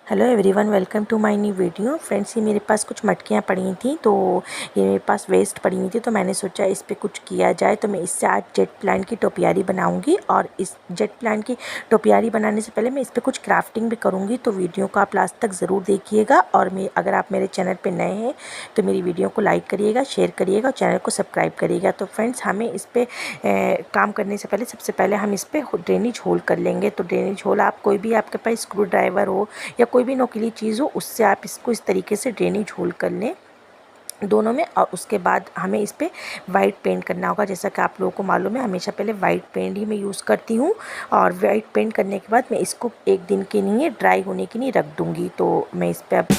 Hello everyone, welcome to my new video. Friends, ये मेरे पास कुछ मटकियाँ पड़ी थी, तो ये मेरे पास वेस्ट पड़ी हुई थी, तो मैंने सोचा इस पे कुछ किया जाए। तो मैं इससे आज जेट प्लांट की टोपियारी बनाऊंगी, और इस जेट प्लांट की टोपियारी बनाने से पहले मैं इस पे कुछ क्राफ्टिंग भी करूंगी। तो वीडियो को आप लास्ट तक ज़रूर देखिएगा, और अगर आप मेरे चैनल पर नए हैं तो मेरी वीडियो को लाइक करिएगा, शेयर करिएगा और चैनल को सब्सक्राइब करिएगा। तो फ्रेंड्स, हमें इस पर काम करने से पहले सबसे पहले हम इस पर ड्रेनेज होल कर लेंगे। तो ड्रेनेज होल आप कोई भी, आपके पास स्क्रू ड्राइवर हो या कोई भी नोकीली चीज़ हो, उससे आप इसको इस तरीके से ड्रेनेज होल कर लें दोनों में। और उसके बाद हमें इस पर वाइट पेंट करना होगा। जैसा कि आप लोगों को मालूम है, हमेशा पहले वाइट पेंट ही मैं यूज़ करती हूँ, और वाइट पेंट करने के बाद मैं इसको एक दिन के लिए ड्राई होने के लिए रख दूँगी। तो मैं इस पर अब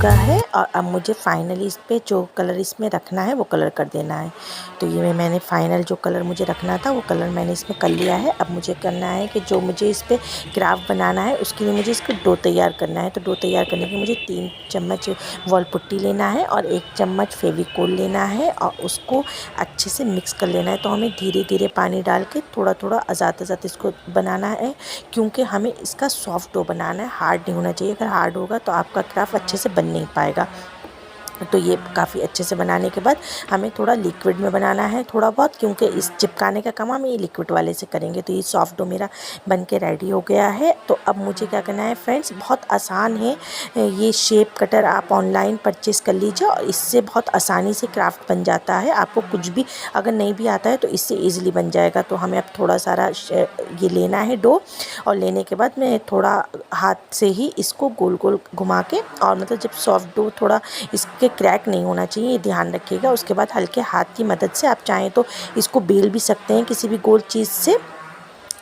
है, और अब मुझे फाइनली इस पे जो कलर इसमें रखना है वो कलर कर देना है। तो ये मैंने फाइनल जो कलर मुझे रखना था वो कलर मैंने इसमें कर लिया है। अब मुझे करना है कि जो मुझे इस पे क्राफ्ट बनाना है उसके लिए मुझे इसको डो तैयार करना है। तो डो तैयार करने के लिए मुझे 3 चम्मच वॉल पुट्टी लेना है और 1 चम्मच फेविकोल लेना है, और उसको अच्छे से मिक्स कर लेना है। तो हमें धीरे धीरे पानी डाल के थोड़ा थोड़ा आज़ाद आज़ाद इसको बनाना है, क्योंकि हमें इसका सॉफ्ट डो बनाना है, हार्ड नहीं होना चाहिए। अगर हार्ड होगा तो आपका क्राफ्ट अच्छे से बन नहीं पाएगा। तो ये काफ़ी अच्छे से बनाने के बाद हमें थोड़ा लिक्विड में बनाना है, थोड़ा बहुत, क्योंकि इस चिपकाने का काम हम ये लिक्विड वाले से करेंगे। तो ये सॉफ्ट डो मेरा बन के रेडी हो गया है। तो अब मुझे क्या करना है फ्रेंड्स, बहुत आसान है। ये शेप कटर आप ऑनलाइन परचेज़ कर लीजिए, और इससे बहुत आसानी से क्राफ्ट बन जाता है। आपको कुछ भी अगर नहीं भी आता है तो इससे ईज़िली बन जाएगा। तो हमें अब थोड़ा सारा ये लेना है डो, और लेने के बाद मैं थोड़ा हाथ से ही इसको गोल गोल घुमा के, और मतलब जब सॉफ्ट डो थोड़ा इसके क्रैक नहीं होना चाहिए, ये ध्यान रखिएगा। उसके बाद हल्के हाथ की मदद से आप चाहें तो इसको बेल भी सकते हैं किसी भी गोल चीज़ से।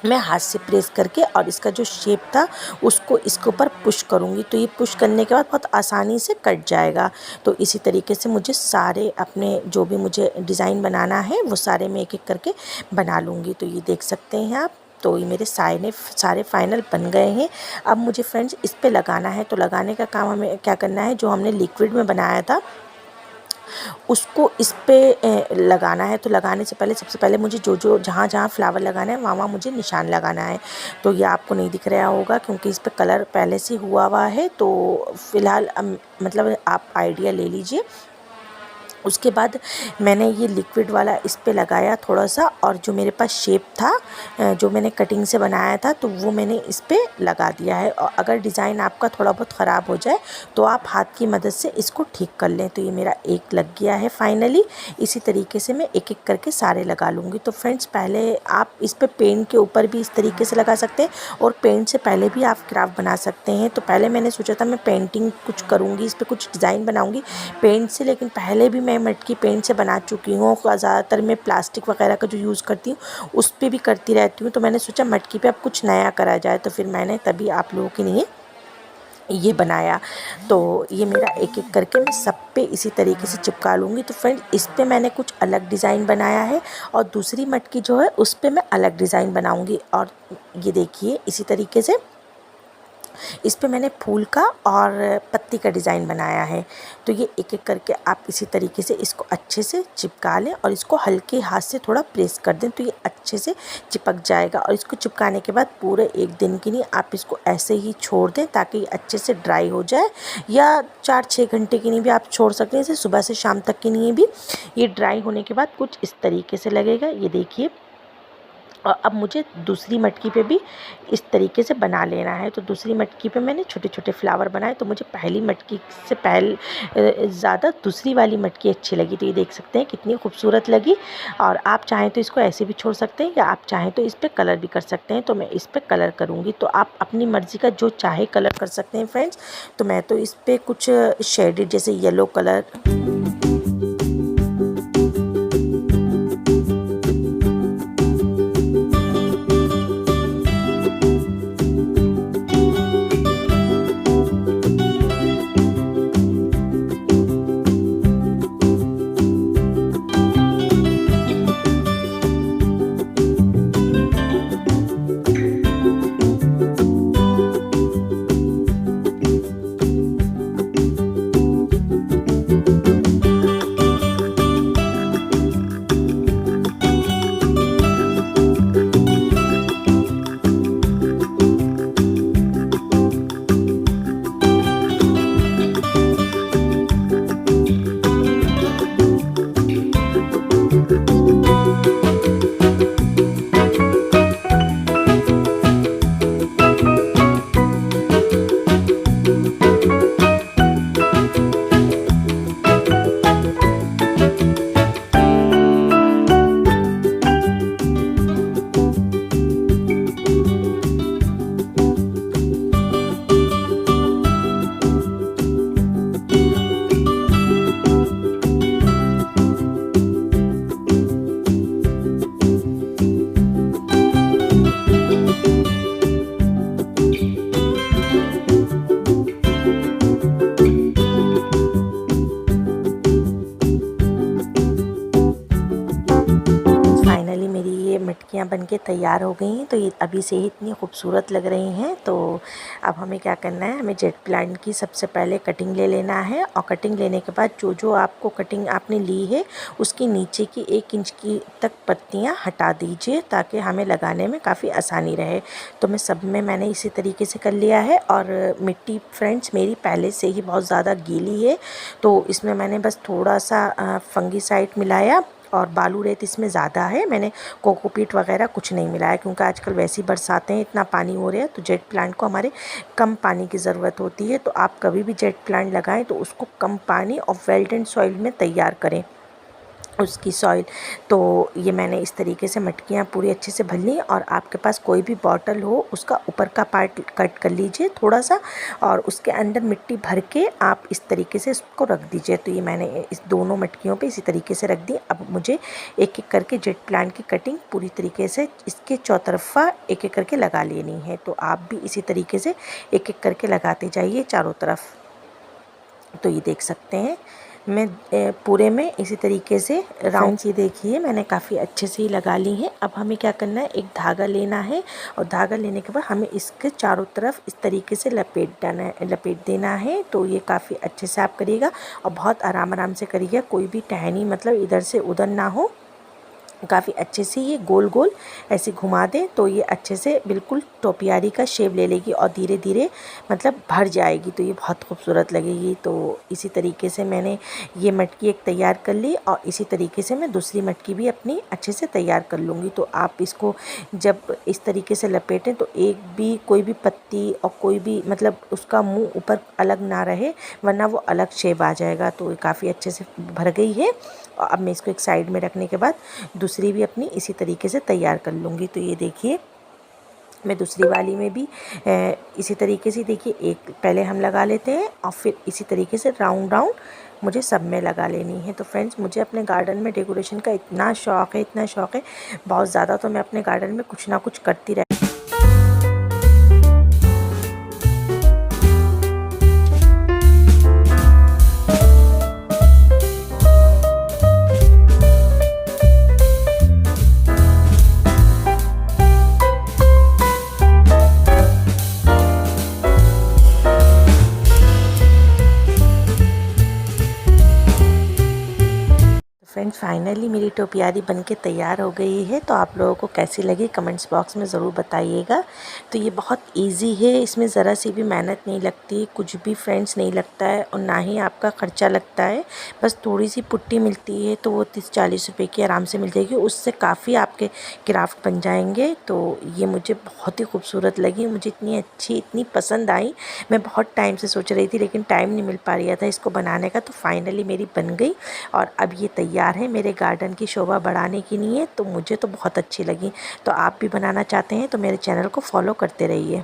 मैं हाथ से प्रेस करके, और इसका जो शेप था उसको इसके ऊपर पुश करूँगी। तो ये पुश करने के बाद बहुत आसानी से कट जाएगा। तो इसी तरीके से मुझे सारे अपने जो भी मुझे डिज़ाइन बनाना है वो सारे मैं एक एक करके बना लूँगी। तो ये देख सकते हैं आप। तो ये मेरे सारे फाइनल बन गए हैं। अब मुझे फ्रेंड्स इस पे लगाना है। तो लगाने का काम हमें क्या करना है, जो हमने लिक्विड में बनाया था उसको इस पे लगाना है। तो लगाने से पहले सबसे पहले मुझे जो जहाँ फ्लावर लगाना है वहाँ मुझे निशान लगाना है। तो ये आपको नहीं दिख रहा होगा क्योंकि इस पे कलर पहले से हुआ हुआ है। तो फ़िलहाल मतलब आप आइडिया ले लीजिए। उसके बाद मैंने ये लिक्विड वाला इस पे लगाया थोड़ा सा, और जो मेरे पास शेप था जो मैंने कटिंग से बनाया था तो वो मैंने इस पे लगा दिया है। और अगर डिज़ाइन आपका थोड़ा बहुत ख़राब हो जाए तो आप हाथ की मदद से इसको ठीक कर लें। तो ये मेरा एक लग गया है फाइनली। इसी तरीके से मैं एक एक करके सारे लगा लूँगी। तो फ्रेंड्स, पहले आप इस पर पेंट के ऊपर भी इस तरीके से लगा सकते हैं, और पेंट से पहले भी आप क्राफ्ट बना सकते हैं। तो पहले मैंने सोचा था मैं पेंटिंग कुछ करूँगी, इस पर कुछ डिज़ाइन बनाऊँगी पेंट से, लेकिन पहले भी मैं मटकी पेंट से बना चुकी हूँ। ज़्यादातर मैं प्लास्टिक वगैरह का जो यूज़ करती हूँ उस पे भी करती रहती हूँ। तो मैंने सोचा मटकी पे अब कुछ नया करा जाए, तो फिर मैंने तभी आप लोगों के लिए ये बनाया। तो ये मेरा एक एक करके मैं सब पे इसी तरीके से चिपका लूँगी। तो फ्रेंड, इस पे मैंने कुछ अलग डिज़ाइन बनाया है, और दूसरी मटकी जो है उस पे मैं अलग डिज़ाइन बनाऊँगी। और ये देखिए इसी तरीके से इस पे मैंने फूल का और पत्ती का डिज़ाइन बनाया है। तो ये एक एक करके आप इसी तरीके से इसको अच्छे से चिपका लें, और इसको हल्के हाथ से थोड़ा प्रेस कर दें तो ये अच्छे से चिपक जाएगा। और इसको चिपकाने के बाद पूरे एक दिन के लिए आप इसको ऐसे ही छोड़ दें ताकि ये अच्छे से ड्राई हो जाए, या 4-6 घंटे के लिए भी आप छोड़ सकते हैं, जैसे सुबह से शाम तक के लिए भी। ये ड्राई होने के बाद कुछ इस तरीके से लगेगा, ये देखिए। और अब मुझे दूसरी मटकी पे भी इस तरीके से बना लेना है। तो दूसरी मटकी पे मैंने छोटे छोटे फ्लावर बनाए। तो मुझे पहली मटकी से ज़्यादा दूसरी वाली मटकी अच्छी लगी। तो ये देख सकते हैं कितनी खूबसूरत लगी। और आप चाहें तो इसको ऐसे भी छोड़ सकते हैं, या आप चाहें तो इस पर कलर भी कर सकते हैं। तो मैं इस पर कलर करूँगी। तो आप अपनी मर्ज़ी का जो चाहे कलर कर सकते हैं फ्रेंड्स। तो मैं तो इस पर कुछ शेडेड जैसे येलो कलर, मेरी ये मटकियाँ बनके तैयार हो गई हैं। तो ये अभी से ही इतनी खूबसूरत लग रही हैं। तो अब हमें क्या करना है, हमें जेट प्लांट की सबसे पहले कटिंग ले लेना है और कटिंग लेने के बाद जो जो आपको कटिंग आपने ली है उसकी नीचे की 1 इंच की तक पत्तियाँ हटा दीजिए ताकि हमें लगाने में काफ़ी आसानी रहे। तो मैं सब में मैंने इसी तरीके से कर लिया है। और मिट्टी फ्रेंड्स मेरी पहले से ही बहुत ज़्यादा गीली है, तो इसमें मैंने बस थोड़ा सा फंगीसाइड मिलाया और बालू रेत इसमें ज़्यादा है। मैंने कोकोपीट वगैरह कुछ नहीं मिलाया क्योंकि आजकल वैसी बरसातें हैं, इतना पानी हो रहा है, तो जेट प्लांट को हमारे कम पानी की ज़रूरत होती है। तो आप कभी भी जेट प्लांट लगाएं तो उसको कम पानी और वेल ड्रेन्ड सॉइल में तैयार करें उसकी सॉइल। तो ये मैंने इस तरीके से मटकियाँ पूरी अच्छे से भर ली। और आपके पास कोई भी बॉटल हो उसका ऊपर का पार्ट कट कर लीजिए थोड़ा सा, और उसके अंदर मिट्टी भर के आप इस तरीके से इसको रख दीजिए। तो ये मैंने इस दोनों मटकियों पे इसी तरीके से रख दी। अब मुझे एक एक करके जेट प्लांट की कटिंग पूरी तरीके से इसके चौतरफा एक एक करके लगा लेनी है। तो आप भी इसी तरीके से एक एक करके लगाते जाइए चारों तरफ। तो ये देख सकते हैं मैं पूरे में इसी तरीके से राउंड ही देखिए मैंने काफ़ी अच्छे से ही लगा ली है। अब हमें क्या करना है, एक धागा लेना है और धागा लेने के बाद हमें इसके चारों तरफ इस तरीके से लपेट देना है। तो ये काफ़ी अच्छे से आप करिएगा और बहुत आराम आराम से करिएगा, कोई भी टहनी मतलब इधर से उधर ना हो। काफ़ी अच्छे से ये गोल गोल ऐसे घुमा दें तो ये अच्छे से बिल्कुल टोपियारी का शेप ले लेगी और धीरे धीरे मतलब भर जाएगी, तो ये बहुत खूबसूरत लगेगी। तो इसी तरीके से मैंने ये मटकी एक तैयार कर ली और इसी तरीके से मैं दूसरी मटकी भी अपनी अच्छे से तैयार कर लूँगी। तो आप इसको जब इस तरीके से लपेटें तो एक भी कोई भी पत्ती और कोई भी मतलब उसका मुँह ऊपर अलग ना रहे, वरना वो अलग शेप आ जाएगा। तो ये काफ़ी अच्छे से भर गई है। और अब मैं इसको एक साइड में रखने के बाद दूसरी भी अपनी इसी तरीके से तैयार कर लूँगी। तो ये देखिए मैं दूसरी वाली में भी इसी तरीके से देखिए एक पहले हम लगा लेते हैं और फिर इसी तरीके से राउंड राउंड मुझे सब में लगा लेनी है। तो फ्रेंड्स मुझे अपने गार्डन में डेकोरेशन का इतना शौक़ है, इतना शौक़ है बहुत ज़्यादा, तो मैं अपने गार्डन में कुछ ना कुछ करती रहती। फ्रेंड्स फाइनली मेरी टोपियारी बनके तैयार हो गई है। तो आप लोगों को कैसी लगी कमेंट्स बॉक्स में ज़रूर बताइएगा। तो ये बहुत इजी है, इसमें ज़रा सी भी मेहनत नहीं लगती, कुछ भी फ्रेंड्स नहीं लगता है और ना ही आपका ख़र्चा लगता है। बस थोड़ी सी पुट्टी मिलती है तो वो 30-40 रुपए की आराम से मिल जाएगी, उससे काफ़ी आपके क्राफ्ट बन जाएंगे। तो ये मुझे बहुत ही खूबसूरत लगी, मुझे इतनी अच्छी इतनी पसंद आई। मैं बहुत टाइम से सोच रही थी लेकिन टाइम नहीं मिल पा रहा था इसको बनाने का। तो फाइनली मेरी बन गई और अब ये तैयार है मेरे गार्डन की शोभा बढ़ाने के लिए। तो मुझे तो बहुत अच्छी लगी। तो आप भी बनाना चाहते हैं तो मेरे चैनल को फॉलो करते रहिए।